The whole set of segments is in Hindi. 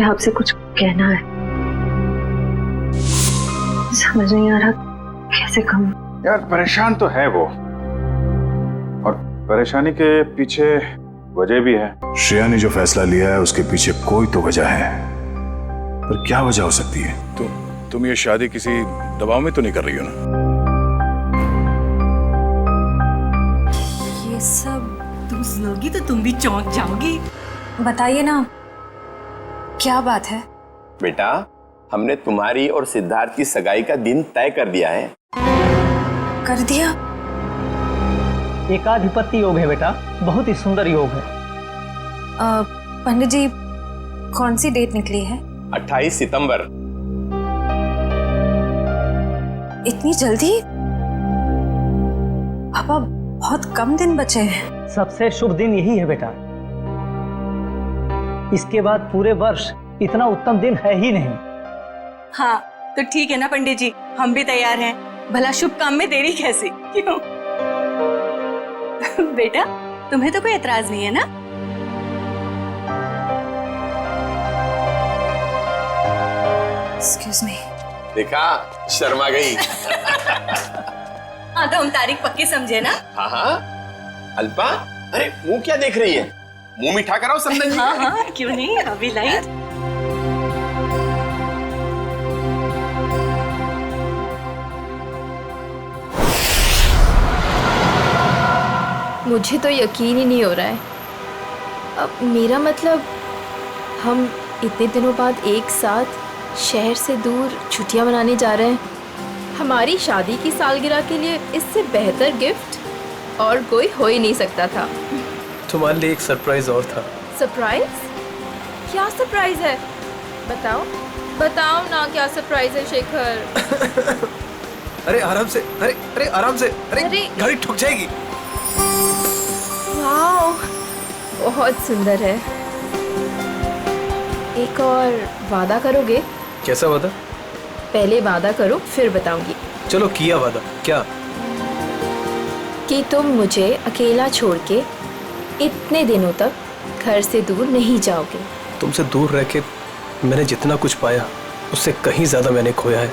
आपसे कुछ कहना है, समझ नहीं आ रहा कैसे कहूं। यार परेशान तो है वो, और परेशानी के पीछे वजह भी है। श्रेया ने जो फैसला लिया है उसके पीछे कोई तो वजह है, पर क्या वजह हो सकती है? तुम ये शादी किसी दबाव में तो नहीं कर रही हो ना? ये सब तुम सुनोगी तो तुम भी चौंक जाओगी। बताइए ना, क्या बात है? बेटा, हमने तुम्हारी और सिद्धार्थ की सगाई का दिन तय कर दिया है। कर दिया? एकाधिपत्य योग है बेटा, बहुत ही सुंदर योग है। पंडित जी, कौन सी डेट निकली है? 28 सितंबर। इतनी जल्दी? पापा, बहुत कम दिन बचे हैं। सबसे शुभ दिन यही है बेटा, इसके बाद पूरे वर्ष इतना उत्तम दिन है ही नहीं। हाँ तो ठीक है ना पंडित जी, हम भी तैयार हैं। भला शुभ काम में देरी कैसी, क्यों? बेटा, तुम्हें तो कोई एतराज नहीं है ना? Excuse me. देखा, शर्मा गई। हाँ तो हम तारीख पक्की समझे ना? हाँ हाँ। अल्पा, अरे मुंह क्या देख रही है? मुंह मीठा कराओ संदन जी। हाँ हाँ, क्यों नहीं, अभी लाइट। मुझे तो यकीन ही नहीं हो रहा है। अब मेरा मतलब, हम इतने दिनों बाद एक साथ शहर से दूर छुट्टियां मनाने जा रहे हैं। हमारी शादी की सालगिरह के लिए इससे बेहतर गिफ्ट और कोई हो ही नहीं सकता था। तुम्हारे लिए एक सरप्राइज और था। सरप्राइज? क्या सरप्राइज है? बताओ बताओ ना, क्या सरप्राइज है शेखर? अरे आराम से, अरे अरे आराम से, अरे गाड़ी ठुक जाएगी। वाओ, बहुत सुंदर है। एक और वादा करोगे? कैसा वादा? पहले वादा करो फिर बताऊंगी। चलो किया वादा। क्या? कि तुम मुझे अकेला छोड़ के इतने दिनों तक घर से दूर नहीं जाओगे। तुमसे दूर रह के मैंने जितना कुछ पाया उससे कहीं ज्यादा मैंने खोया है।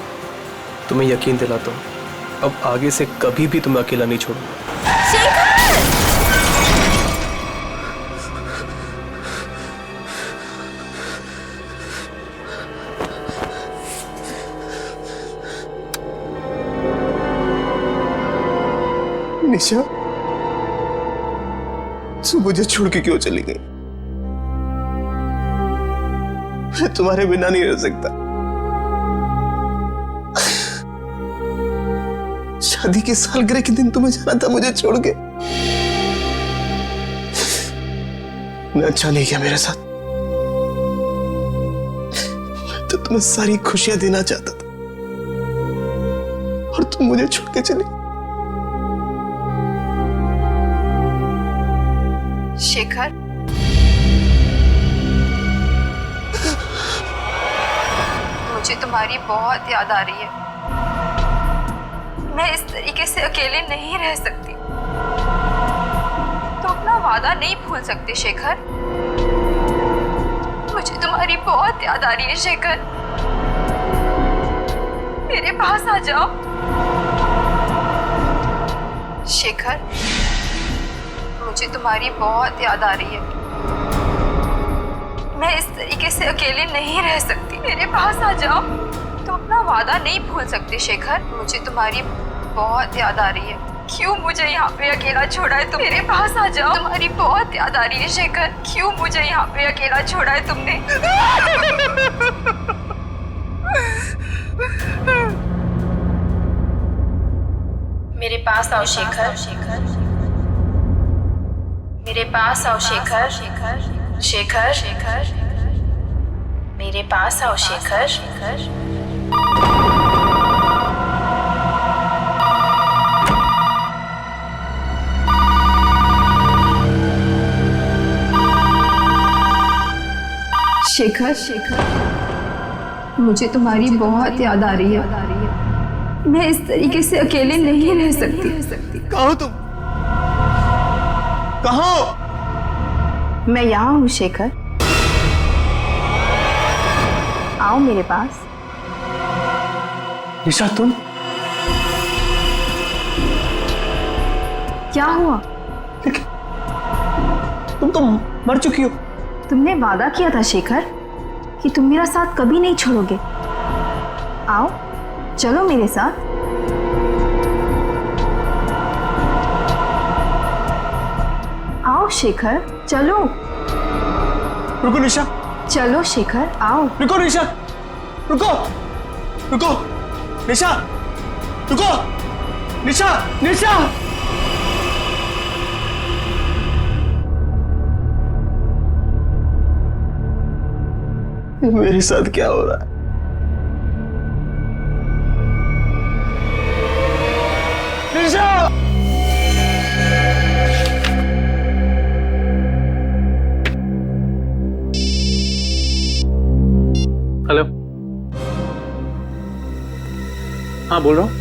तुम्हें यकीन दिलाता हूँ, अब आगे से कभी भी तुम्हें अकेला नहीं छोड़ूंगा। निशा, तू मुझे छोड़ के क्यों चली गई? मैं तुम्हारे बिना नहीं रह सकता। शादी की सालगिरह के दिन तुम्हें जाना था मुझे छोड़ के। मैं अच्छा नहीं किया मेरे साथ। मैं तो तुम्हें सारी खुशियां देना चाहता था और तुम मुझे छोड़ के चली। शेखर, मुझे तुम्हारी बहुत याद आ रही है। मैं इस तरीके से अकेले नहीं रह सकती। तो अपना वादा नहीं भूल सकते शेखर। मुझे तुम्हारी बहुत याद आ रही है शेखर। मेरे पास आ जाओ शेखर। मुझे तुम्हारी बहुत याद आ रही है। मैं इस तरीके से अकेले नहीं रह सकती। मेरे पास आ जाओ। तुम अपना वादा नहीं भूल सकते शेखर। मुझे तुम्हारी बहुत याद आ रही है। क्यों मुझे यहाँ पे अकेला छोड़ा है तुम? मेरे पास आ जाओ। तुम्हारी बहुत याद आ रही है शेखर। क्यों मुझे यहाँ पे अकेला छोड़ा है तुमने? मेरे पास आओ शेखर। मेरे पास आओ शेखर। शेखर, शेखर, मेरे पास आओ शेखर। शेखर, शेखर, मुझे तुम्हारी बहुत याद आ रही है। मैं इस तरीके से अकेले नहीं रह सकती। कहाँ हो तुम? कहाँ हो? मैं यहाँ हूँ शेखर। आओ मेरे पास। निशा तुम? क्या हुआ? तुम तो मर चुकी हो। तुमने वादा किया था शेखर कि तुम मेरा साथ कभी नहीं छोड़ोगे। आओ, चलो मेरे साथ। आओ शेखर, चलो। रुको निशा। चलो शेखर, आओ। रुको निशा, रुको, रुको, निशा, रुको, निशा, निशा। मेरे साथ क्या हो रहा है? निशा! हेलो, हाँ बोल रहा हूँ।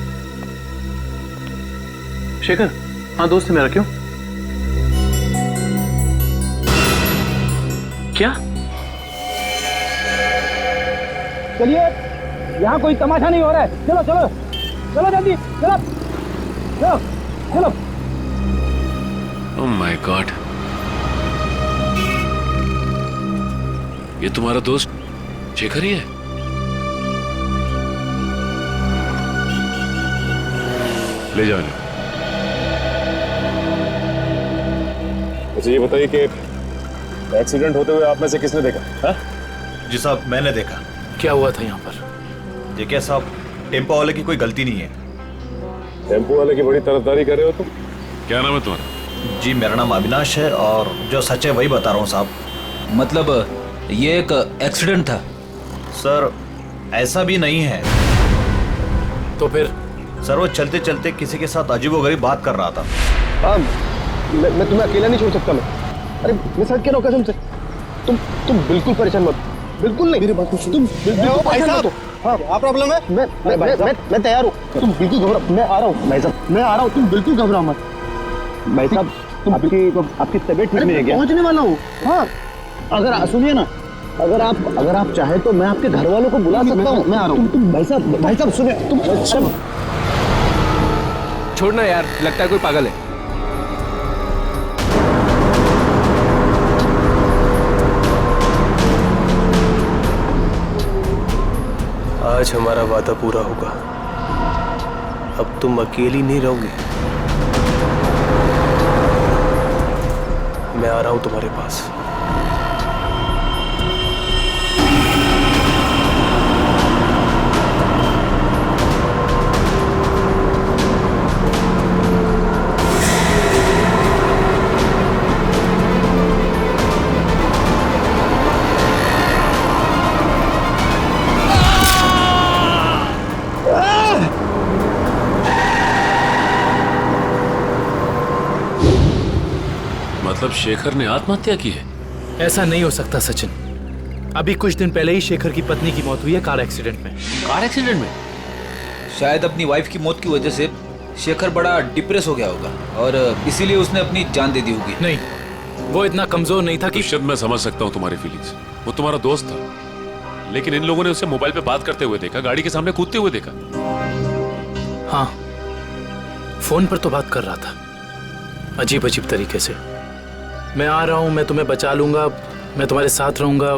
शेखर, हाँ दोस्त है मेरा। क्यों? क्या? चलिए, यहाँ कोई तमाशा नहीं हो रहा है। चलो चलो चलो जल्दी, चलो चलो चलो। ओह माय गॉड, ये तुम्हारा दोस्त शेखर ही है? ले जाओ इन्हें। मुझे ये बताइए कि एक्सीडेंट होते हुए आप में से किसने देखा? हाँ? जी साहब, मैंने देखा। क्या हुआ था यहाँ पर? देखिए साहब, टेम्पो वाले की कोई गलती नहीं है। टेम्पो वाले की बड़ी तरफदारी कर रहे हो तुम? क्या नाम है तुम्हारा? जी मेरा नाम अविनाश है और जो सच है वही बता रहा हूँ साहब। मतलब ये एक एक्सीडेंट था? सर ऐसा भी नहीं है। तो फिर? सर वो चलते चलते किसी के साथ अजीबोगरीब बात कर रहा था। मैं तुम्हें अकेला नहीं छोड़ सकता। अरे मैं सच कह रहा हूँ कसम से। तुम बिल्कुल परेशान मत, बिल्कुल नहीं। मेरी बात सुनो, तुम बिल्कुल परेशान मत हो। हाँ, क्या प्रॉब्लम है? मैं तैयार हूँ। तुम बिल्कुल घबरा, मैं आ रहा हूँ भाई साहब, मैं आ रहा हूँ। तुम बिल्कुल घबराओ मत भाई साहब। तुम आपकी तबीयत ठीक नहीं है क्या? पहुँचने वाला हूँ। हाँ, अगर सुनिए ना, अगर आप चाहे तो मैं आपके घर वालों को बुला सकता हूँ। मैं आ रहा हूँ। तुम भाई साहब सुनिए, तुम सब छोड़ना यार, लगता है कोई पागल है। आज हमारा वादा पूरा होगा। अब तुम अकेली नहीं रहोगी। मैं आ रहा हूं तुम्हारे पास। मतलब शेखर ने आत्महत्या की है? ऐसा नहीं हो सकता सचिन। अभी कुछ दिन पहले ही शेखर की पत्नी की मौत हुई है कार एक्सीडेंट में। कार एक्सीडेंट में? शायद अपनी वाइफ की मौत की वजह से शेखर बड़ा डिप्रेस हो गया होगा और इसीलिए उसने अपनी जान दे दी होगी। नहीं, वो इतना कमजोर नहीं था कि। शायद मैं समझ सकता हूँ तुम्हारी फीलिंग्स। वो तुम्हारा दोस्त था, लेकिन इन लोगों ने उसे मोबाइल पे बात करते हुए देखा, गाड़ी के सामने कूदते हुए देखा। हाँ, फोन पर तो बात कर रहा था, अजीब अजीब तरीके से। मैं आ रहा हूं, मैं तुम्हें बचा लूंगा, मैं तुम्हारे साथ रहूंगा,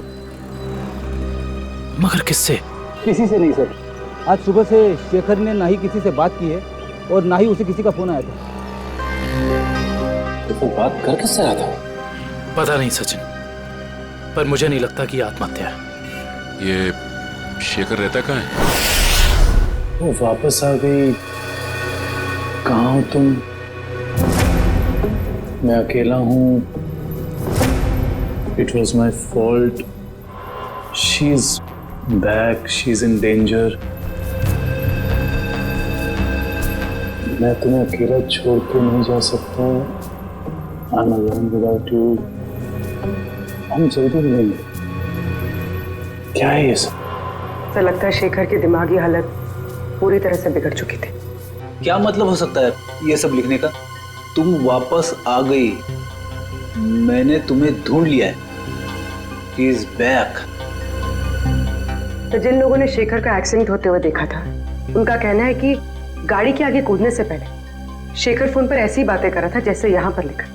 मगर किससे? किसी से नहीं सर। आज सुबह से शेखर ने ना ही किसी से बात की है और ना ही उसे किसी का फोन आया था। तो वो बात कर किससे रहा था? पता नहीं सचिन, पर मुझे नहीं लगता कि ये आत्महत्या है। ये शेखर रहता कहाँ है? वो वापस आ गई। कहाँ हो तुम? मैं अकेला हूँ। It was my fault. She's back. She's in danger. मैं तुम्हें अकेला छोड़ के नहीं जा सकता। I'm alone without you. हम जल्दी मिलेंगे। क्या है ये सब? तो लगता है शेखर की दिमागी हालत पूरी तरह से बिगड़ चुकी थी। क्या मतलब हो सकता है ये सब लिखने का? तुम वापस आ गई, मैंने तुम्हें ढूंढ लिया है। He is back. तो जिन लोगों ने शेखर का एक्सीडेंट होते हुए देखा था, उनका कहना है कि गाड़ी के आगे कूदने से पहले शेखर फोन पर ऐसी बातें कर रहा था जैसे यहाँ पर लिखा।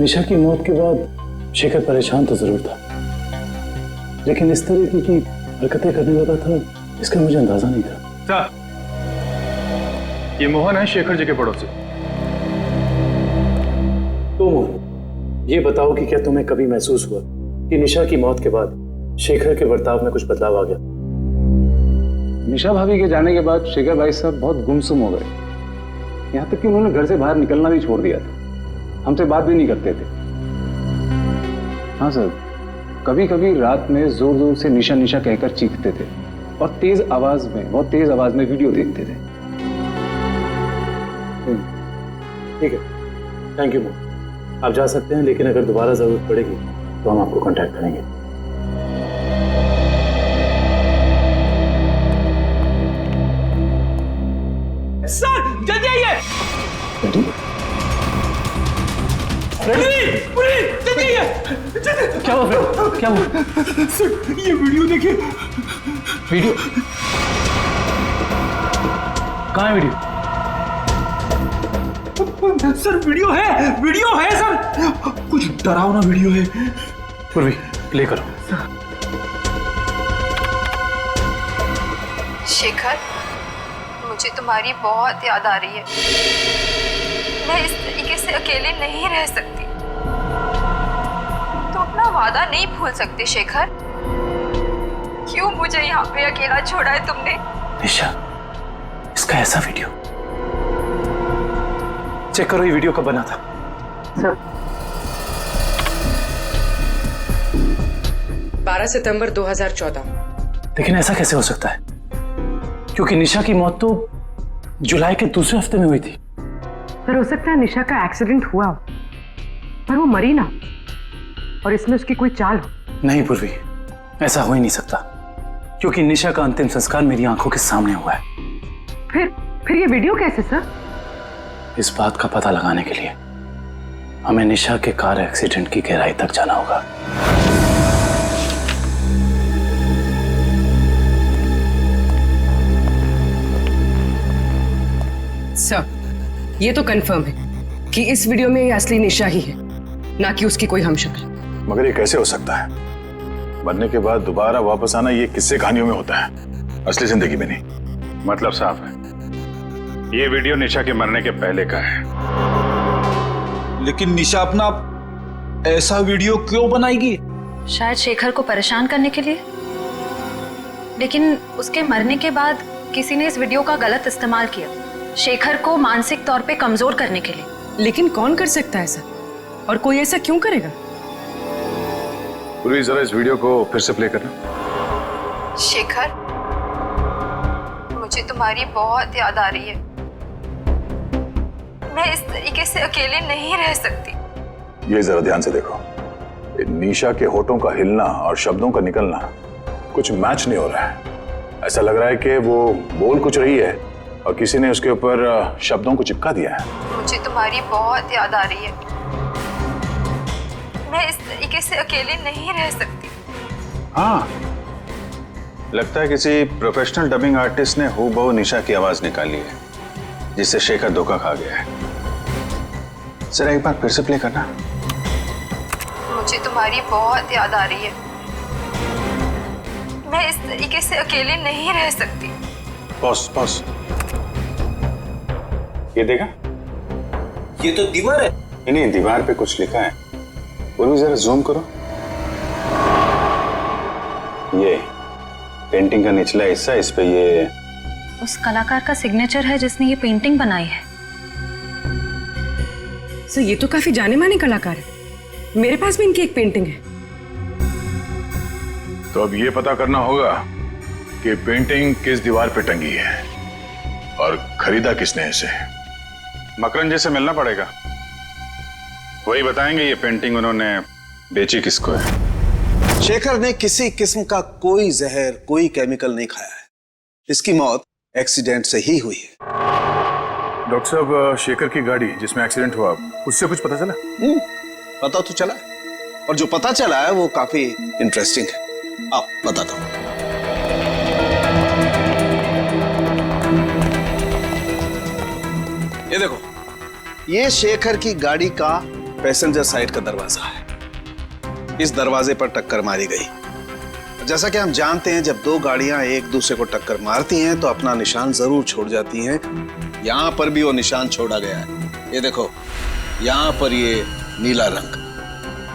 निशा की मौत के बाद शेखर परेशान तो जरूर था, लेकिन इस तरह की हरकतें करने लगा था इसका मुझे अंदाजा नहीं था। ये मोहन है, शेखर जी के पड़ोसी। तो मोहन, ये बताओ कि क्या तुम्हें कभी महसूस हुआ कि निशा की मौत के बाद शेखर के बर्ताव में कुछ बदलाव आ गया? निशा भाभी के जाने के बाद शेखर भाई साहब बहुत गुमसुम हो गए, यहाँ तक कि उन्होंने घर से बाहर निकलना भी छोड़ दिया था, हमसे बात भी नहीं करते थे। हाँ सर, कभी कभी रात में जोर जोर से निशा निशा कहकर चीखते थे और बहुत तेज आवाज में वीडियो देखते थे। ठीक है, थैंक यू मोहन, आप जा सकते हैं, लेकिन अगर दोबारा जरूरत पड़ेगी तो हम आपको कांटेक्ट करेंगे। सर जल्दी आइए। रेडी? पुलिस जल्दी आइए। क्या हुआ फ्रेंड? क्या हुआ? सर ये वीडियो देखिए। वीडियो कहाँ है? वीडियो सर वीडियो है सर, कुछ डरावना वीडियो है। पूर्वी प्ले करो। शेखर, मुझे तुम्हारी बहुत याद आ रही है। मैं इस तरीके से अकेले नहीं रह सकती। तुम अपना वादा नहीं भूल सकते शेखर। क्यों मुझे यहाँ पे अकेला छोड़ा है तुमने? निशा, इसका ऐसा वीडियो चेक करो, ये वीडियो कब बना था? सर 12 सितंबर 2014। लेकिन ऐसा कैसे हो सकता है, क्योंकि निशा की मौत तो जुलाई के दूसरे हफ्ते में हुई थी। सर हो सकता है निशा का एक्सीडेंट हुआ हो, पर वो मरी ना, और इसमें उसकी कोई चाल हो। नहीं पूर्वी, ऐसा हो ही नहीं सकता, क्योंकि निशा का अंतिम संस्कार मेरी आंखों के सामने हुआ है। फिर ये वीडियो कैसे सर? इस बात का पता लगाने के लिए हमें निशा के कार एक्सीडेंट की गहराई तक जाना होगा। सर ये तो कंफर्म है कि इस वीडियो में ये असली निशा ही है, ना कि उसकी कोई हमशक्ल। मगर ये कैसे हो सकता है? मरने के बाद दोबारा वापस आना ये किस्से कहानियों में होता है, असली जिंदगी में नहीं। मतलब साफ है, ये वीडियो निशा के मरने के पहले का है। लेकिन निशा अपना ऐसा वीडियो क्यों बनाएगी? शायद शेखर को परेशान करने के लिए, लेकिन उसके मरने के बाद किसी ने इस वीडियो का गलत इस्तेमाल किया, शेखर को मानसिक तौर पे कमजोर करने के लिए। लेकिन कौन कर सकता है ऐसा, और कोई ऐसा क्यों करेगा? पूरी जरा इस वीडियो को फिर से प्ले करना। शेखर, मुझे तुम्हारी बहुत याद आ रही है। मैं इस तरीके से अकेले नहीं रह सकती। ये जरा ध्यान से देखो, निशा के होठों का हिलना और शब्दों का निकलना कुछ मैच नहीं हो रहा है। ऐसा लग रहा है कि वो बोल कुछ रही है और किसी ने उसके ऊपर शब्दों को चिपका दिया है। मुझे तुम्हारी बहुत याद आ रही है। मैं इस तरीके से अकेले नहीं रह सकती। हाँ, लगता है किसी प्रोफेशनल डबिंग आर्टिस्ट ने हूबहू निशा की आवाज निकाली है, जिससे शेखर धोखा खा गया है। जरा एक बार फिर से प्ले करना। मुझे तुम्हारी बहुत याद आ रही है। मैं इस तरीके से अकेले नहीं रह सकती। पॉज। ये देखा? ये तो दीवार है। नहीं, दीवार पे कुछ लिखा है। वो भी जरा जूम करो। ये पेंटिंग का निचला हिस्सा, इस पे ये उस कलाकार का सिग्नेचर है जिसने ये पेंटिंग बनाई है। सर ये तो काफी जाने माने कलाकार है, मेरे पास भी इनकी एक पेंटिंग है। तो अब ये पता करना होगा कि पेंटिंग किस दीवार पे टंगी है और खरीदा किसने इसे। मकरन जी से मिलना पड़ेगा, वही बताएंगे ये पेंटिंग उन्होंने बेची किसको है। शेखर ने किसी किस्म का कोई जहर, कोई केमिकल नहीं खाया है। इसकी मौत एक्सीडेंट से ही हुई है। डॉक्टर साहब, शेखर की गाड़ी जिसमें एक्सीडेंट हुआ, उससे कुछ पता चला? पता तो चला है, और जो पता चला है वो काफी इंटरेस्टिंग है। आओ बताता हूँ। ये देखो, ये शेखर की गाड़ी का पैसेंजर साइड का दरवाजा है। इस दरवाजे पर टक्कर मारी गई। जैसा कि हम जानते हैं, जब दो गाड़ियां एक दूसरे को टक्कर मारती हैं तो अपना निशान जरूर छोड़ जाती हैं। यहां पर भी वो निशान छोड़ा गया है। ये देखो, यहां पर ये नीला रंग,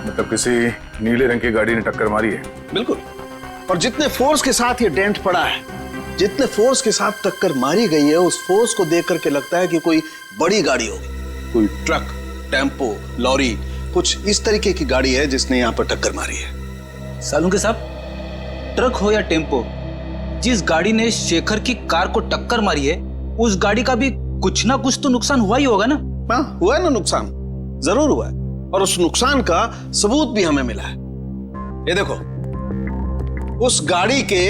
मतलब किसी नीले रंग की गाड़ी ने टक्कर मारी है। बिल्कुल। और जितने फोर्स के साथ ये डेंट पड़ा है, जितने फोर्स के साथ टक्कर मारी गई है, उस फोर्स को देख करके लगता है कि कोई बड़ी गाड़ी होगी, कोई ट्रक, टेम्पो, लॉरी, कुछ इस तरीके की गाड़ी है जिसने यहाँ पर टक्कर मारी है। सालुंके साहब, ट्रक हो या टेम्पो, जिस गाड़ी ने शेखर की कार को टक्कर मारी है, उस गाड़ी का भी कुछ ना कुछ तो नुकसान हुआ ही होगा ना? हाँ, हुआ है ना नुकसान, जरूर हुआ है। और उस नुकसान का सबूत भी हमें मिला है। ये देखो, उस गाड़ी के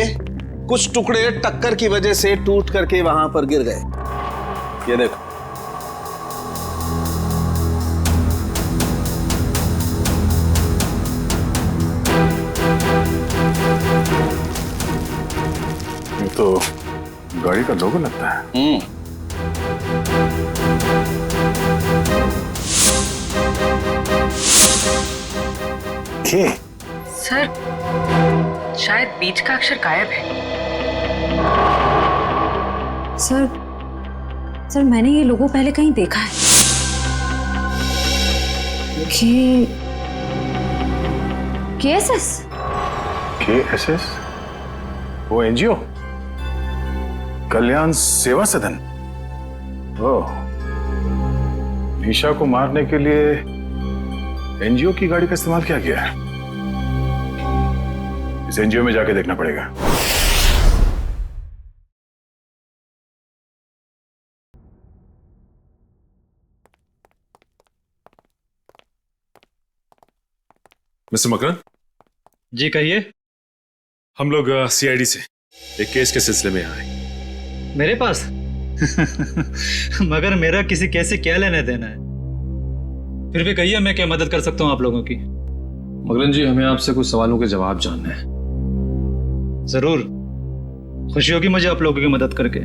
कुछ टुकड़े टक्कर की वजह से टूट करके वहां पर गिर गए। ये देखो, ये तो गाड़ी का लोगो लगता है। के? सर, शायद बीच का अक्षर गायब है। सर मैंने ये लोगो पहले कहीं देखा है। KSS? KSS? वो एनजीओ, कल्याण सेवा सदन। ओह, निशा को मारने के लिए एनजीओ की गाड़ी का इस्तेमाल किया गया है। इस एनजीओ में जाके देखना पड़ेगा। मिस्टर मकरन जी, कहिए। हम लोग सीआईडी से एक केस के सिलसिले में आए। मेरे पास मगर मेरा किसी केस से क्या लेना देना है? फिर भी कहिए, मैं क्या मदद कर सकता हूँ आप लोगों की? मगरन जी, हमें आपसे कुछ सवालों के जवाब जानना है। जरूर, खुशी होगी मुझे आप लोगों की मदद करके।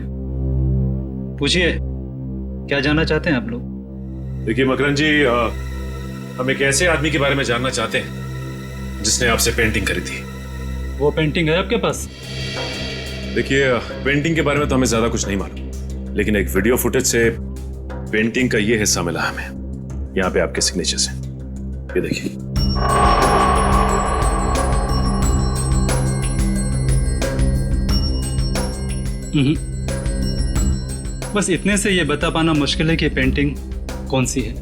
पूछिए, क्या जानना चाहते हैं आप लोग? देखिए मकरन जी, हम एक ऐसे आदमी के बारे में जानना चाहते हैं जिसने आपसे पेंटिंग करी थी। वो पेंटिंग है आपके पास? देखिए, पेंटिंग के बारे में तो हमें ज्यादा कुछ नहीं मालूम, लेकिन एक वीडियो फुटेज से पेंटिंग का ये हिस्सा मिला हमें। यहाँ पे आपके सिग्नेचर्स हैं, ये देखिए। बस इतने से ये बता पाना मुश्किल है कि पेंटिंग कौन सी है।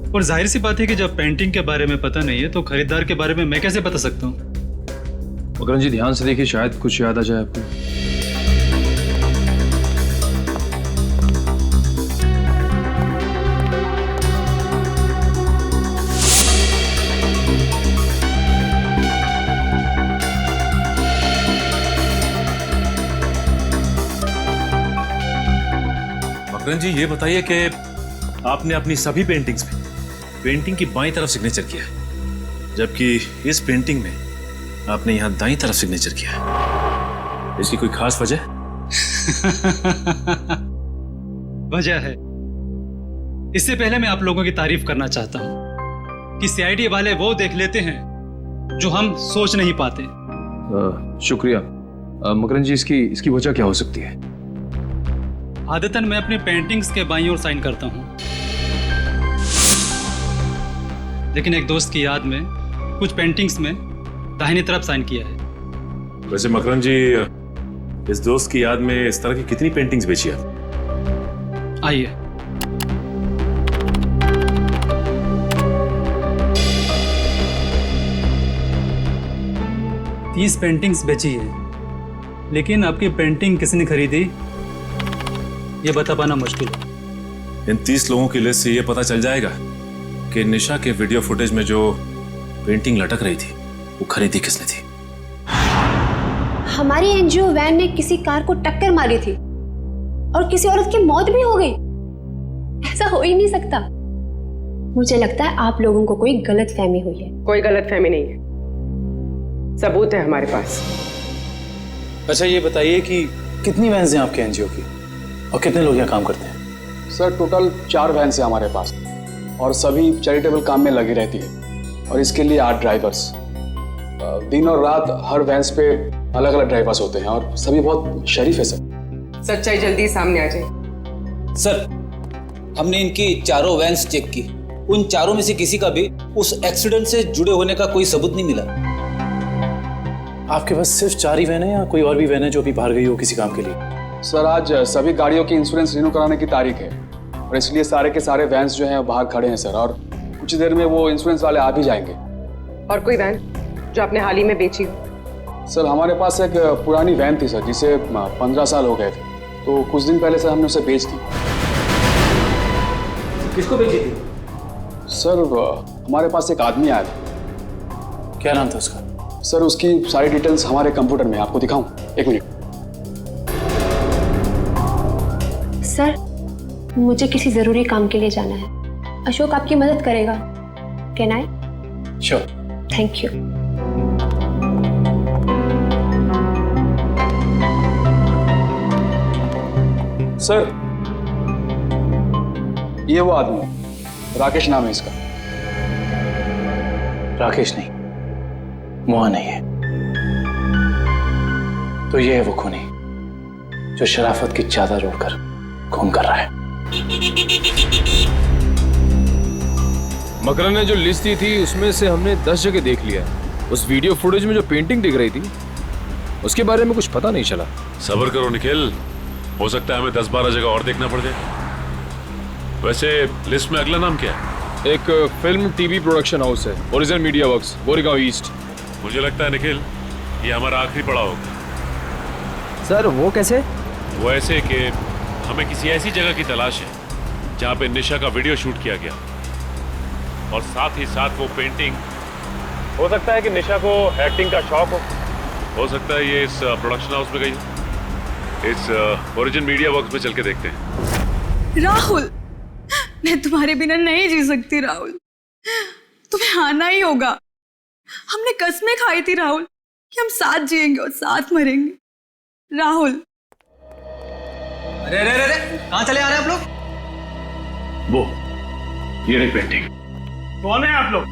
और जाहिर सी बात है कि जब पेंटिंग के बारे में पता नहीं है तो खरीदार के बारे में मैं कैसे बता सकता हूँ? मगरन जी, ध्यान से देखिए, शायद कुछ याद आ जाए आपको। मकरन जी, ये बताइए कि आपने अपनी सभी पेंटिंग्स में पेंटिंग की बाईं तरफ सिग्नेचर किया है, जबकि इस पेंटिंग में आपने यहां दाईं तरफ सिग्नेचर किया है। इसकी कोई खास वजह? वजह है। इससे पहले मैं आप लोगों की तारीफ करना चाहता हूं कि सीआईडी वाले वो देख लेते हैं जो हम सोच नहीं पाते। शुक्रिया। मकरन जी, इसकी वजह क्या हो सकती है? आदतन मैं अपनी पेंटिंग्स के बाईं ओर साइन करता हूं, लेकिन एक दोस्त की याद में कुछ पेंटिंग्स में दाहिनी तरफ साइन किया है। वैसे मकरन जी, इस दोस्त की याद में इस तरह की कितनी पेंटिंग्स बेची आप? आइए, तीस पेंटिंग्स बेची है, लेकिन आपकी पेंटिंग किसने खरीदी ये बता पाना मुश्किल है। इन 30 लोगों की लिस्ट से ये पता चल जाएगा कि निशा के वीडियो फुटेज में जो पेंटिंग लटक रही थी वो खरीदी किसने थी। हमारी एनजीओ वैन ने किसी कार को टक्कर मारी थी और किसी औरत की मौत भी हो गई। ऐसा हो ही नहीं सकता। मुझे लगता है आप लोगों को कोई गलतफहमी हुई है। कोई गलतफहमी नहीं है। सबूत है हमारे पास। अच्छा ये बताइए कि कितनी वैन्स हैं आपके एनजीओ की और कितने लोग यहाँ काम करते हैं? सर टोटल 4 वैन्स हैं हमारे पास और सभी चैरिटेबल काम में लगी रहती है और इसके लिए 8 ड्राइवर्स। दिन और रात हर वैन्स पे अलग अलग ड्राइवर्स होते हैं और सभी बहुत शरीफ है सर। सच्चाई जल्दी सामने आ जाए। सर हमने इनकी चारों वैन्स चेक की, उन चारों में से किसी का भी उस एक्सीडेंट से जुड़े होने का कोई सबूत नहीं मिला। आपके पास सिर्फ 4 ही वैन है या कोई और भी वैन है जो अभी बाहर गई हो किसी काम के लिए? सर आज सभी गाड़ियों की इंश्योरेंस रिन्यू कराने की तारीख है और इसलिए सारे के सारे वैन्स जो हैं बाहर खड़े हैं सर, और कुछ देर में वो इंश्योरेंस वाले आ भी जाएंगे। और कोई वैन जो आपने हाल ही में बेची हो? सर हमारे पास एक पुरानी वैन थी सर जिसे 15 साल हो गए थे, तो कुछ दिन पहले सर हमने उसे बेच दी। किसको बेची थी? सर हमारे पास एक आदमी आया था। क्या नाम था उसका? सर उसकी सारी डिटेल्स हमारे कंप्यूटर में, आपको दिखाऊं? 1 मिनट। सर मुझे किसी जरूरी काम के लिए जाना है, अशोक आपकी मदद करेगा। Can I? Sure. Thank you. Sir ये वो आदमी, राकेश नाम है इसका। राकेश नहीं, मोहन नहीं है, तो ये है वो खूनी जो शराफत की चादर ओढ़कर खून कर रहा है। मकरन ने जो लिस्ट दी थी उसमें से हमने 10 जगह देख लिया। उस वीडियो फुटेज में जो पेंटिंग दिख रही थी उसके बारे में कुछ पता नहीं चला। सब्र करो निखिल, हो सकता है हमें 10-12 जगह और देखना पड़ जाए। वैसे लिस्ट में अगला नाम क्या है? एक फिल्म टीवी प्रोडक्शन हाउस है, original media works, Goregaon east. मुझे लगता है निखिल ये हमारा आखिरी पड़ाव होगा। सर वो कैसे? वो ऐसे कि हमें किसी ऐसी जगह की तलाश है जहाँ पे निशा का वीडियो शूट किया गया और साथ ही साथ वो पेंटिंग। हो सकता है कि निशा को एक्टिंग का शौक हो सकता है ये इस प्रोडक्शन हाउस में गई हो। इस ओरिजिन मीडिया वर्क्स में चल के देखते हैं। राहुल, मैं तुम्हारे बिना नहीं जी सकती राहुल, तुम्हें आना ही होगा। हमने कसमें खाई थी राहुल कि हम साथ जिएंगे और साथ मरेंगे। राहुल। अरे अरे अरे कहाँ चले आ रहे हैं आप लोग? वो ये रही पेंटिंग। कौन है आप लोग?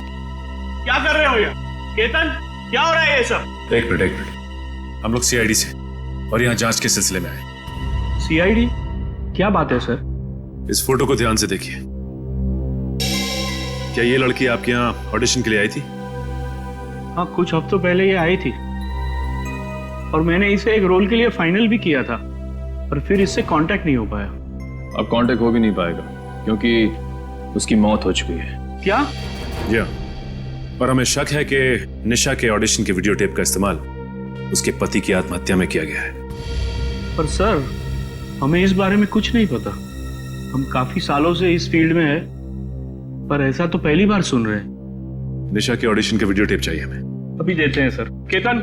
क्या कर रहे हो ये? केतन, क्या हो रहा है ये सब? एक मिनट, हम लोग सीआईडी से और यहाँ जांच के सिलसिले में आए। सीआईडी? क्या बात है सर? इस फोटो को ध्यान से देखिए। क्या ये लड़की आपके यहाँ ऑडिशन के लिए आई थी? हाँ, कुछ हफ्तों पहले ये आई थी और मैंने इसे एक रोल के लिए फाइनल भी किया था, पर फिर इससे कांटेक्ट नहीं हो पाया। अब कांटेक्ट हो भी नहीं पाएगा क्योंकि उसकी मौत हो चुकी है। क्या? जी हाँ, पर हमें शक है कि निशा के ऑडिशन के वीडियो टेप का इस्तेमाल उसके पति की आत्महत्या में किया गया है। पर सर हमें इस बारे में कुछ नहीं पता। हम काफी सालों से इस फील्ड में है, पर ऐसा तो पहली बार सुन रहे हैं। निशा के ऑडिशन के वीडियो टेप चाहिए हमें। अभी देते हैं सर। केतन,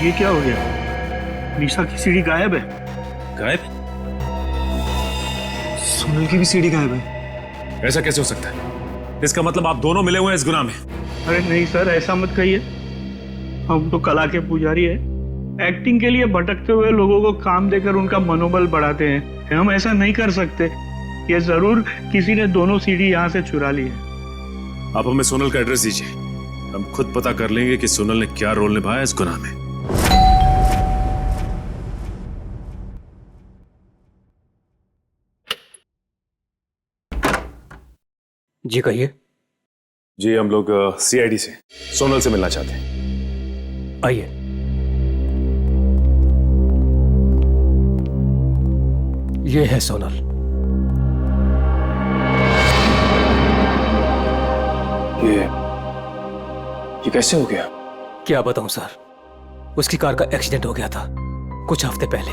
ये क्या हो गया? निशा की सीडी गायब है। गायब? सोनल की भी सीडी गायब है। ऐसा कैसे हो सकता है? इसका मतलब आप दोनों मिले हुए हैं इस गुनाह में। अरे नहीं सर, ऐसा मत कहिए। हम तो कला के पुजारी है, एक्टिंग के लिए भटकते हुए लोगों को काम देकर उनका मनोबल बढ़ाते हैं। हम ऐसा नहीं कर सकते। ये जरूर किसी ने दोनों सीडी यहाँ से चुरा ली है। आप हमें सोनल का एड्रेस दीजिए, हम खुद पता कर लेंगे कि सोनल ने क्या रोल निभाया इस गुनाह में। जी कहिए। जी हम लोग सीआईडी से सोनल से मिलना चाहते हैं। आइए। ये है सोनल। ये कैसे हो गया? क्या बताऊं सर, उसकी कार का एक्सीडेंट हो गया था कुछ हफ्ते पहले।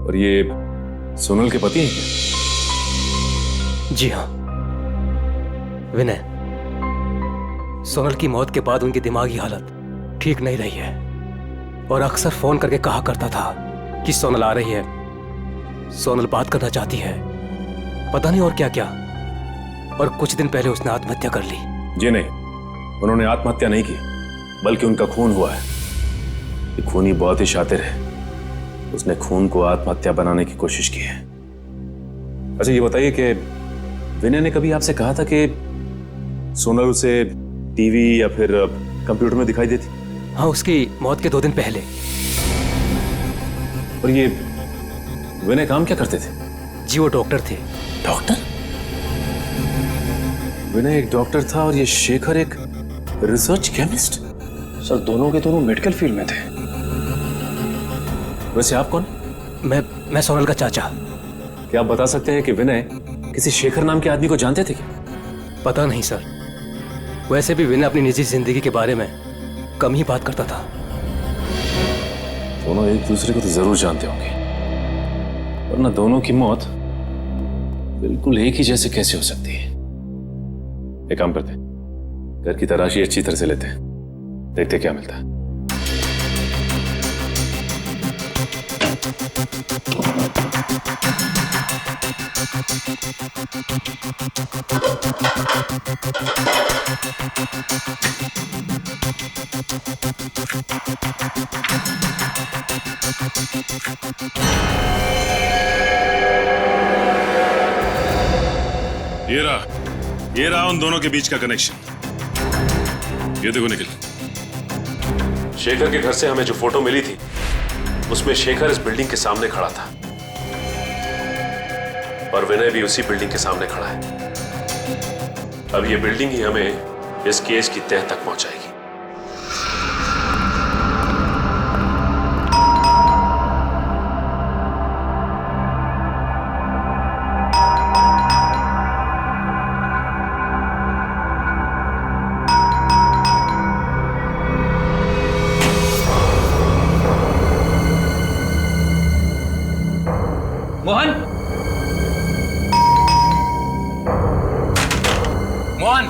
और ये सोनल के पति हैं क्या? जी हाँ, विनय। सोनल की मौत के बाद उनकी दिमागी हालत ठीक नहीं रही है। और अक्सर फोन करके कहा करता था कि सोनल आ रही है, सोनल बात करना चाहती है, पता नहीं और क्या क्या। और कुछ दिन पहले उसने आत्महत्या कर ली। जी नहीं, उन्होंने आत्महत्या नहीं की, बल्कि उनका खून हुआ है। ये खूनी बहुत ही शातिर है, उसने खून को आत्महत्या बनाने की कोशिश की है। अच्छा ये बताइए कि विनय ने कभी आपसे कहा था कि सोनल उसे टीवी या फिर कंप्यूटर में दिखाई देती? हाँ, उसकी मौत के 2 दिन पहले। और ये विनय काम क्या करते थे? जी वो डॉक्टर थे। डॉक्टर? विनय एक डॉक्टर था और ये शेखर एक रिसर्च केमिस्ट? सर दोनों के दोनों मेडिकल फील्ड में थे। वैसे आप कौन? मैं सोनल का चाचा। क्या आप बता सकते हैं कि विनय किसी शेखर नाम के आदमी को जानते थे क्या? पता नहीं सर, वैसे भी विनय अपनी निजी जिंदगी के बारे में कम ही बात करता था। दोनों एक दूसरे को तो जरूर जानते होंगे, वरना दोनों की मौत बिल्कुल एक ही जैसे कैसे हो सकती है? एक काम करते हैं, घर की तलाशी अच्छी तरह से लेते हैं, देखते क्या मिलता है। ये रहा उन दोनों के बीच का कनेक्शन। ये देखो निखिल, शेखर के घर से हमें जो फोटो मिली थी उसमें शेखर इस बिल्डिंग के सामने खड़ा था और विनय भी उसी बिल्डिंग के सामने खड़ा है। अब ये बिल्डिंग ही हमें इस केस की तह तक पहुंचाएगी। मोहन, मोहन,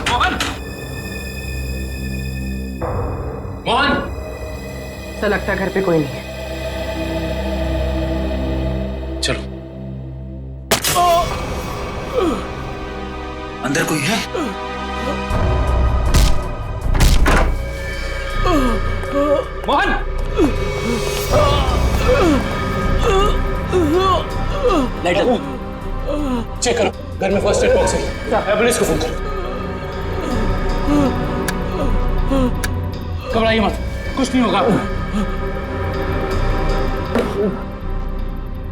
मोहन, मोहन। ऐसा लगता है घर पे कोई नहीं है। चलो, अंदर कोई है? मोहन, लाइट चेक करो, घर में फर्स्ट एड बॉक्स है, एम्बुलेंस को फोन करो। घबराइए मत, कुछ नहीं होगा।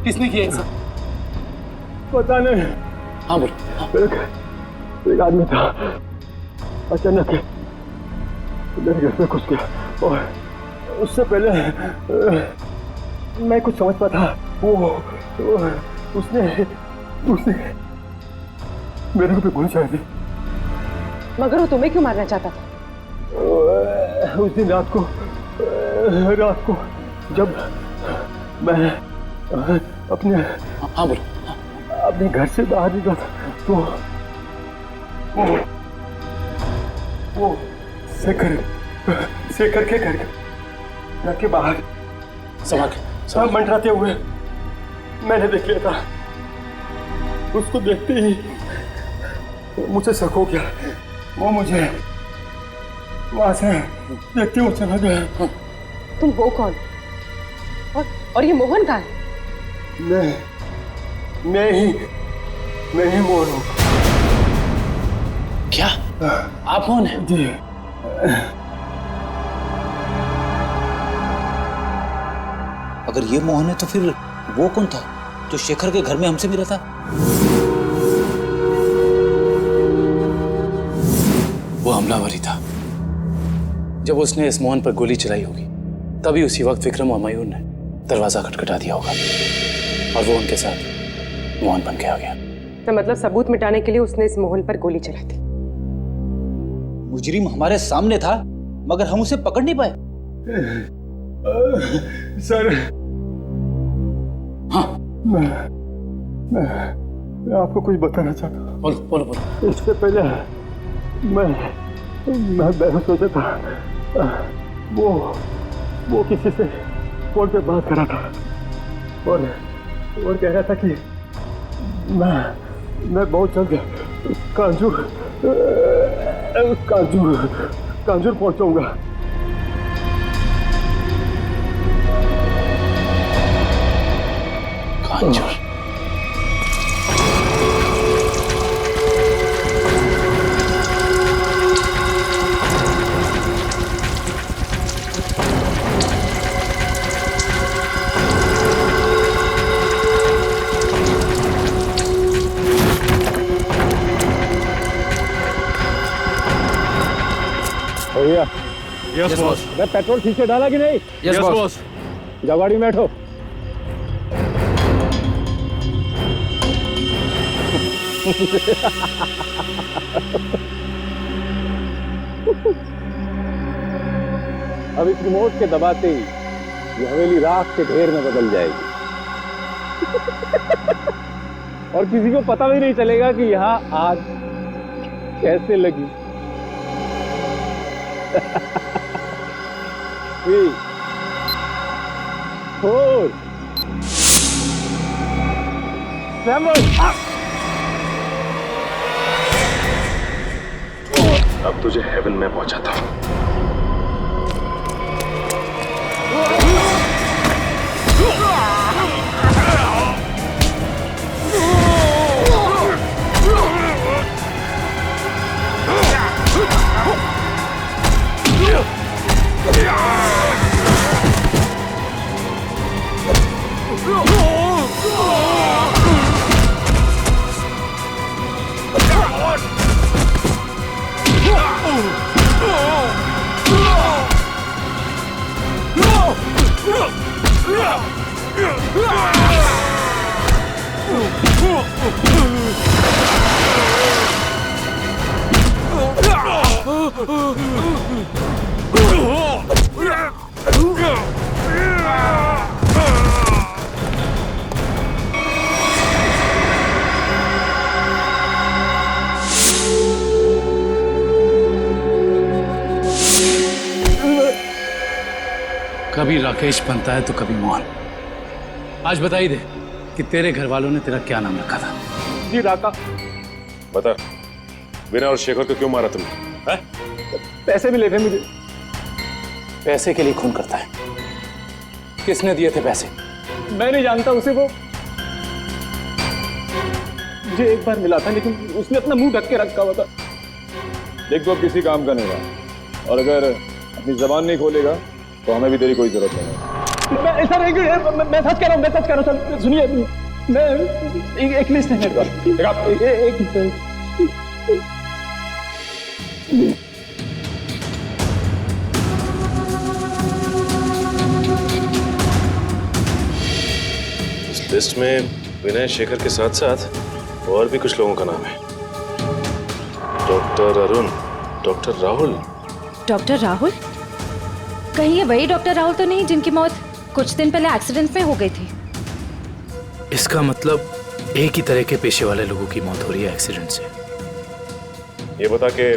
किसने किया ऐसा? पता नहीं। हाँ बोल। एक आदमी था, अचानक मेरे घर पे घुस गया और उससे पहले मैं कुछ समझ पाता, उसने मेरे को गोली चला दी। मगर वो तुम्हें क्यों मारना चाहता था? उस दिन रात को जब मैं अपने घर से बाहर निकला था तो वो शेखर के घर के बाहर सब मंडराते हुए मैंने देख लिया था। उसको देखते ही मुझे शक हो गया, वो मुझे वहां से देखते हुए चला गया। तुम हो कौन? और ये मोहन कहाँ है? मैं ही मोहन हूँ। क्या आप मोहन हैं? जी। अगर ये मोहन है तो फिर वो कौन था जो शेखर के घर में हमसे मिला था? वो हमलावर ही था। जब उसने इस मोहन पर गोली चलाई होगी तभी उसी वक्त विक्रम और मयूर ने दरवाजा खटखटा दिया होगा और वो उनके साथ मोहन बन के आ गया। तो मतलब सबूत मिटाने के लिए उसने इस मोहन पर गोली चलाई थी। मुजरिम हमारे सामने था मगर हम उसे पकड़ नहीं पाए। सर, हाँ, मैं आपको कुछ बताना चाहता हूँ। बोलो। इससे पहले मैं सोचा था वो किसी से फोन पे बात कर रहा था और कह रहा था कि मैं बहुत जल्द कांजूर पहुंचाऊंगा। कांजूर? भैया, यस बॉस। मैं पेट्रोल ठीक से डाला कि नहीं? Yes boss. जाओ गाड़ी में बैठो। अब इस रिमोट के दबाते ही ये हवेली राख के ढेर में बदल जाएगी और किसी को पता भी नहीं चलेगा कि यहाँ आग कैसे लगी। 3, 4, 7। अब तुझे हेवन में पहुंचाता हूं। कभी राकेश बनता है तो कभी मोहन। आज बता ही दे कि तेरे घर वालों ने तेरा क्या नाम रखा था। जी राका। बता, वीना और शेखर को क्यों मारा तुमने? है? पैसे मिले थे मुझे। पैसे के लिए खून करता है? किसने दिए थे पैसे? मैं नहीं जानता उसे। वो मुझे एक बार मिला था लेकिन उसने अपना मुंह ढक के रखा हुआ था। देख, तो अब किसी काम का नहीं रहा और अगर अपनी जबान नहीं खोलेगा तो हमें भी तेरी कोई जरूरत नहीं है। मैं ऐसा नहीं, मैं सच कह रहा हूँ, सुनिए, मैं एक लिस्ट है मेरे पास। इस लिस्ट में विनय शेखर के साथ साथ और भी कुछ लोगों का नाम है। Doctor Arun, doctor Rahul. Doctor Rahul? कहीं ये वही डॉक्टर राहुल तो नहीं जिनकी मौत कुछ दिन पहले एक्सीडेंट में हो गई थी? इसका मतलब एक ही तरह के पेशे वाले लोगों की मौत हो रही है एक्सीडेंट से। ये बता के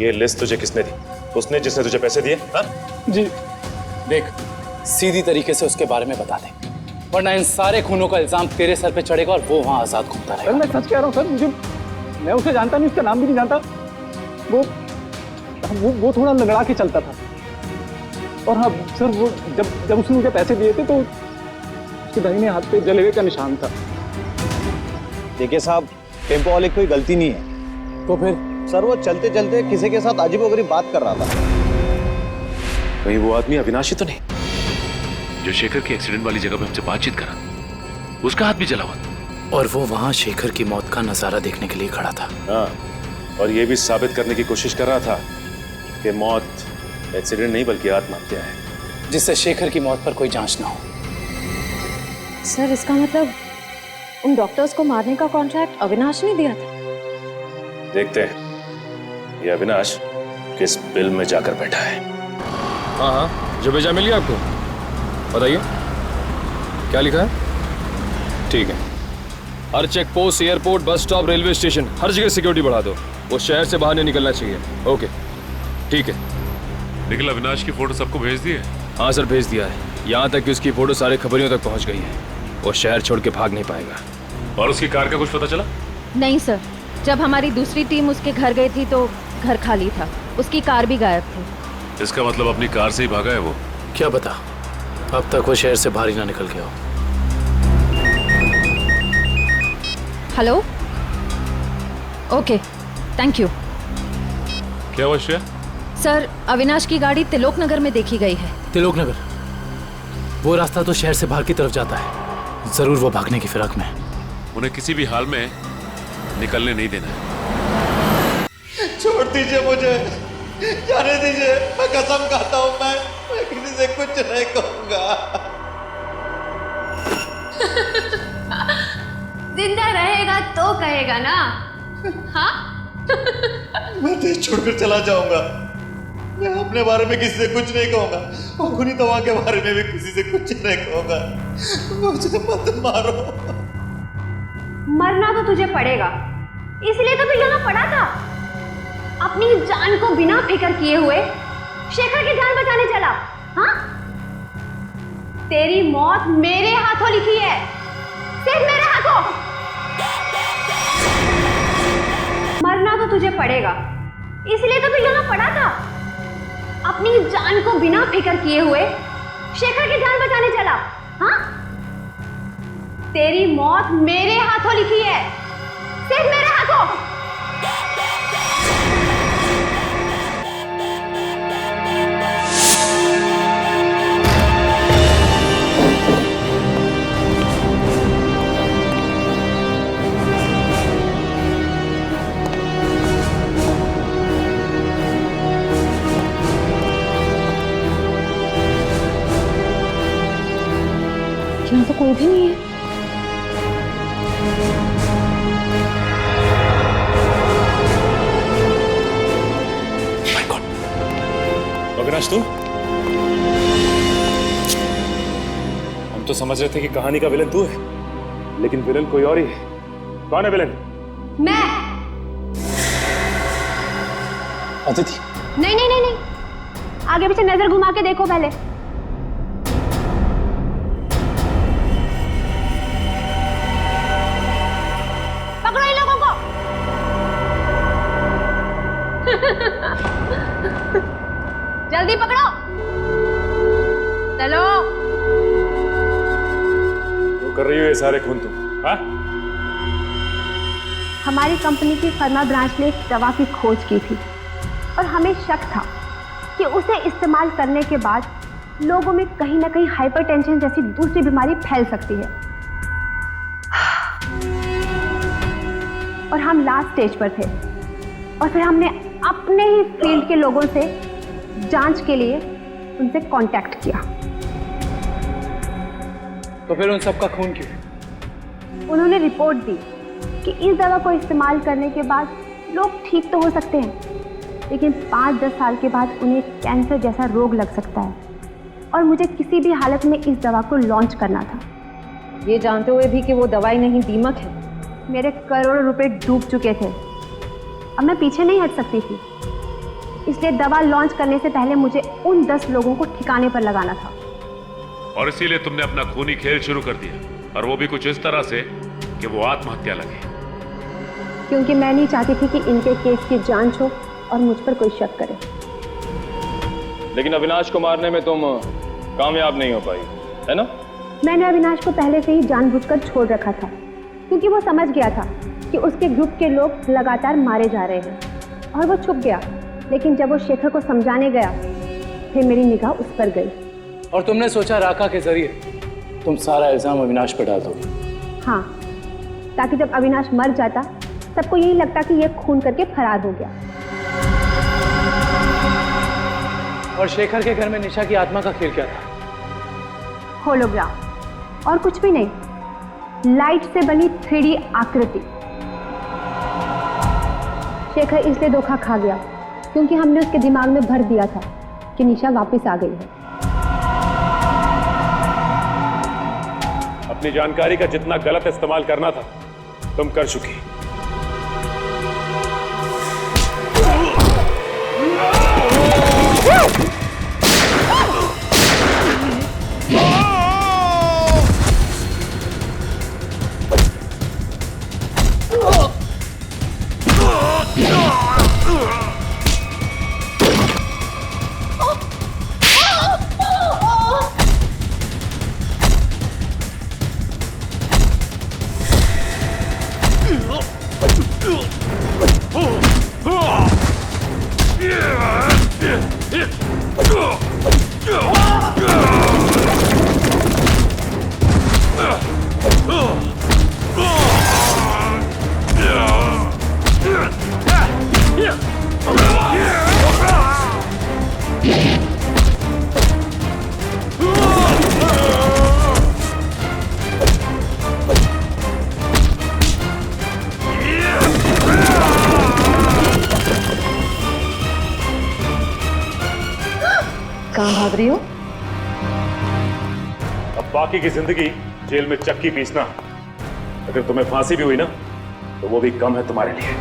ये लिस्ट तुझे किसने दी? उसने जिसने तुझे पैसे दिए? हाँ? जी देख, सीधी तरीके से उसके बारे में बता दे, वरना इन सारे खूनों का इल्जाम तेरे सर पे चढ़ेगा और वो वहां आजाद घूमता रहेगा। मैं सच कह रहा हूँ सर, मैं उसे जानता नहीं, उसका नाम भी नहीं जानता। वो थोड़ा लंगड़ा के चलता था और हाँ सर, वो जब उसने मुझे पैसे दिए थे तो उसके दाहिने हाथ पे जलेबे का निशान था। देखिए साहब, टेम्पो वाले की कोई गलती नहीं है। तो फिर? सर वो चलते चलते किसी के साथ अजीबोगरीब बात कर रहा था। कहीं वो आदमी अविनाशी तो नहीं जो शेखर की एक्सीडेंट वाली जगह पे हमसे बातचीत करा? उसका हाथ भी जला हुआ था और वो वहां शेखर की मौत का नजारा देखने के लिए खड़ा था। हाँ, और ये भी साबित करने की कोशिश कर रहा था कि मौत एक्सीडेंट नहीं बल्कि आत्महत्या है, जिससे शेखर की मौत पर कोई जांच ना हो। सर, इसका मतलब उन डॉक्टर्स को मारने का कॉन्ट्रैक्ट अविनाश ने दिया था? देखते हैं ये अविनाश किस बिल में जाकर बैठा है। हाँ हाँ, जो भेजा मिल गया आपको? बताइए क्या लिखा है? ठीक है, हर check post, airport, bus stop, railway station, हर जगह सिक्योरिटी बढ़ा दो। वो शहर से बाहर नहीं निकलना चाहिए। ओके। ठीक है। निखिल अविनाश की फोटो सबको भेज दी है? हाँ सर, भेज दिया है। यहाँ तक कि उसकी फोटो सारे खबरियों तक पहुँच गई है। वो शहर छोड़ के भाग नहीं पाएगा। और उसकी कार का कुछ पता चला? नहीं सर, जब हमारी दूसरी टीम उसके घर गई थी तो घर खाली था, उसकी कार भी गायब थी। इसका मतलब अपनी कार से ही भागा है वो? क्या पता, अब तक वो शहर से बाहर ही ना निकल गया हो। Hello, okay, thank you. क्या हुआ श्रेया? सर, अविनाश की गाड़ी तिलोक नगर में देखी गई है। तिलोक नगर? वो रास्ता तो शहर से बाहर की तरफ जाता है। जरूर वो भागने की फिराक में। उन्हें किसी भी हाल में निकलने नहीं देना है। छोड़ दीजिए मुझे, जाने दीजिए। मैं कसम खाता हूँ, मैं किसी से कुछ नहीं कहूँगा। जिंदा रहेगा तो कहेगा ना? हाँ? मैं देश छोड़कर चला जाऊंगा। मैं अपने बारे में किसी से कुछ नहीं कहूंगा और खुनी तवा के बारे में भी किसी से कुछ नहीं कहूंगा। मुझे मत मारो। मरना तो तुझे पड़ेगा, इसलिए तो तू यहाँ पड़ा था। अपनी जान को बिना फिक्र किए हुए शेखर की जान बचाने चला। हाँ? तेरी मौत मेरे हाथों लिखी है, सिर्फ मेरे हाथों। मरना तो तुझे पड़ेगा, इसलिए तो तू यहाँ पड़ा था। अपनी जान को बिना फिक्र किए हुए शेखर की जान बचाने चला। हाँ? तेरी मौत मेरे हाथों लिखी है, सिर्फ मेरे हाथों। यहाँ तो कोई भी नहीं है। अविनाश, तू? हम तो समझ रहे थे कि कहानी का विलन तू है, लेकिन विलन कोई और ही है। कौन है विलन? मैं। अदिति? नहीं नहीं नहीं नहीं, आगे पीछे नजर घुमा के देखो पहले। पकड़ो इन लोगों को। जल्दी पकड़ो, चलो। वो कर रही हो ये सारे खून तुम? हाँ? हमारी कंपनी की फर्मा ब्रांच ने एक दवा की खोज की थी और हमें शक था कि उसे इस्तेमाल करने के बाद लोगों में कहीं ना कहीं हाइपरटेंशन जैसी दूसरी बीमारी फैल सकती है। और हम लास्ट स्टेज पर थे और फिर हमने अपने ही फील्ड के लोगों से जांच के लिए उनसे कांटेक्ट किया। तो फिर उन सबका खून क्यों? उन्होंने रिपोर्ट दी कि इस दवा को इस्तेमाल करने के बाद लोग ठीक तो हो सकते हैं, लेकिन 5-10 साल के बाद उन्हें कैंसर जैसा रोग लग सकता है और मुझे किसी भी हालत में इस दवा को लॉन्च करना था, ये जानते हुए भी कि वो दवाई नहीं दीमक है। मेरे करोड़ों रुपए डूब चुके थे, अब मैं पीछे नहीं हट सकती थी, इसलिए दवा लॉन्च करने से पहले मुझे उन 10 लोगों को ठिकाने पर लगाना था। और इसीलिए तुमने अपना खूनी खेल शुरू कर दिया, और वो भी कुछ इस तरह से कि वो आत्महत्या लगे। क्योंकि मैं नहीं चाहती थी कि इनके केस की जांच हो और मुझ पर कोई शक करे। लेकिन अविनाश को मारने में तुम कामयाब नहीं हो पाई, है ना? मैंने अविनाश को पहले से ही जानबूझकर छोड़ रखा था, क्योंकि वो समझ गया था कि उसके ग्रुप के लोग लगातार मारे जा रहे हैं और वो छुप गया। लेकिन जब वो शेखर को समझाने गया, फिर मेरी निगाह उस पर गई। और तुमने सोचा राका के जरिए तुम सारा इल्जाम अविनाश पर डाल दोगे? हाँ, ताकि जब अविनाश मर जाता सबको यही लगता कि ये खून करके फरार हो गया। और शेखर के घर में निशा की आत्मा का खेल क्या था? होलोग्राम, और कुछ भी नहीं, लाइट से बनी 3D आकृति। शेखर इसलिए धोखा खा गया क्योंकि हमने उसके दिमाग में भर दिया था कि निशा वापस आ गई है। अपनी जानकारी का जितना गलत इस्तेमाल करना था तुम कर चुकी। कहाँ भाग रही हो? अब बाकी की जिंदगी जेल में चक्की पीसना, अगर तुम्हें फांसी भी हुई ना तो वो भी कम है तुम्हारे लिए।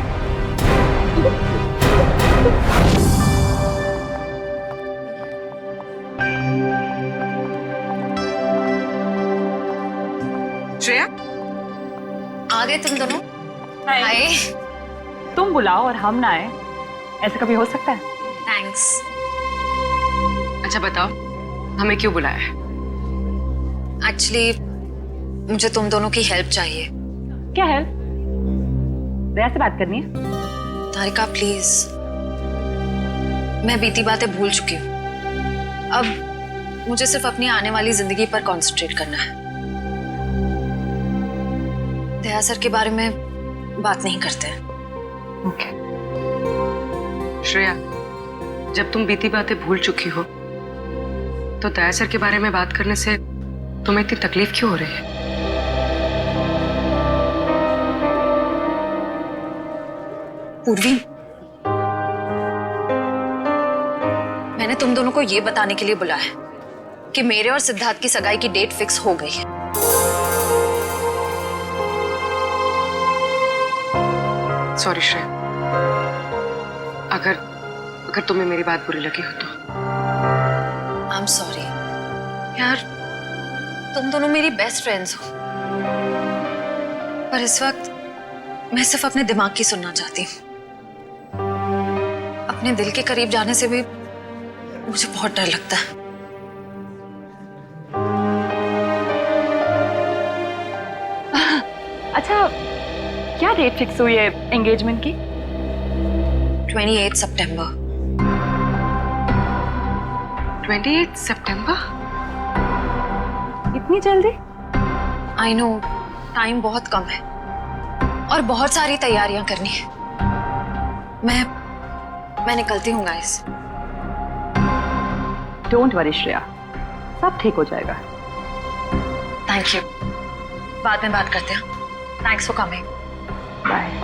श्रेया, आ गए तुम दोनों? हाय। तुम बुलाओ और हम ना आए, ऐसा कभी हो सकता है? थैंक्स। अच्छा बताओ, हमें क्यों बुलाया है? एक्चुअली मुझे तुम दोनों की हेल्प चाहिए। क्या हेल्प? दया से बात करनी है? तारिका प्लीज, मैं बीती बातें भूल चुकी हूँ। अब मुझे सिर्फ अपनी आने वाली जिंदगी पर कंसंट्रेट करना है। दया सर के बारे में बात नहीं करते। ओके। श्रेया, जब तुम बीती बातें भूल चुकी हो तो दया सर के बारे में बात करने से तुम्हें इतनी तकलीफ क्यों हो रही है? पूर्वी, मैंने तुम दोनों को ये बताने के लिए बुलाया है कि मेरे और सिद्धार्थ की सगाई की डेट फिक्स हो गई है। सॉरी श्रेया, अगर तुम्हें मेरी बात बुरी लगी हो तो। आई एम सॉरी यार, तुम दोनों मेरी बेस्ट फ्रेंड्स हो, पर इस वक्त मैं सिर्फ अपने दिमाग की सुनना चाहती हूँ। अपने दिल के करीब जाने से भी मुझे बहुत डर लगता है। अच्छा, क्या डेट फिक्स हुई है एंगेजमेंट की? 28 सितंबर। 28 सितंबर? इतनी जल्दी? आई नो, टाइम बहुत कम है और बहुत सारी तैयारियां करनी है। मैं निकलती हूँ गाइस। डोंट वरी श्रेया, सब ठीक हो जाएगा। थैंक यू, बाद में बात करते हैं। Thanks for coming. बाय।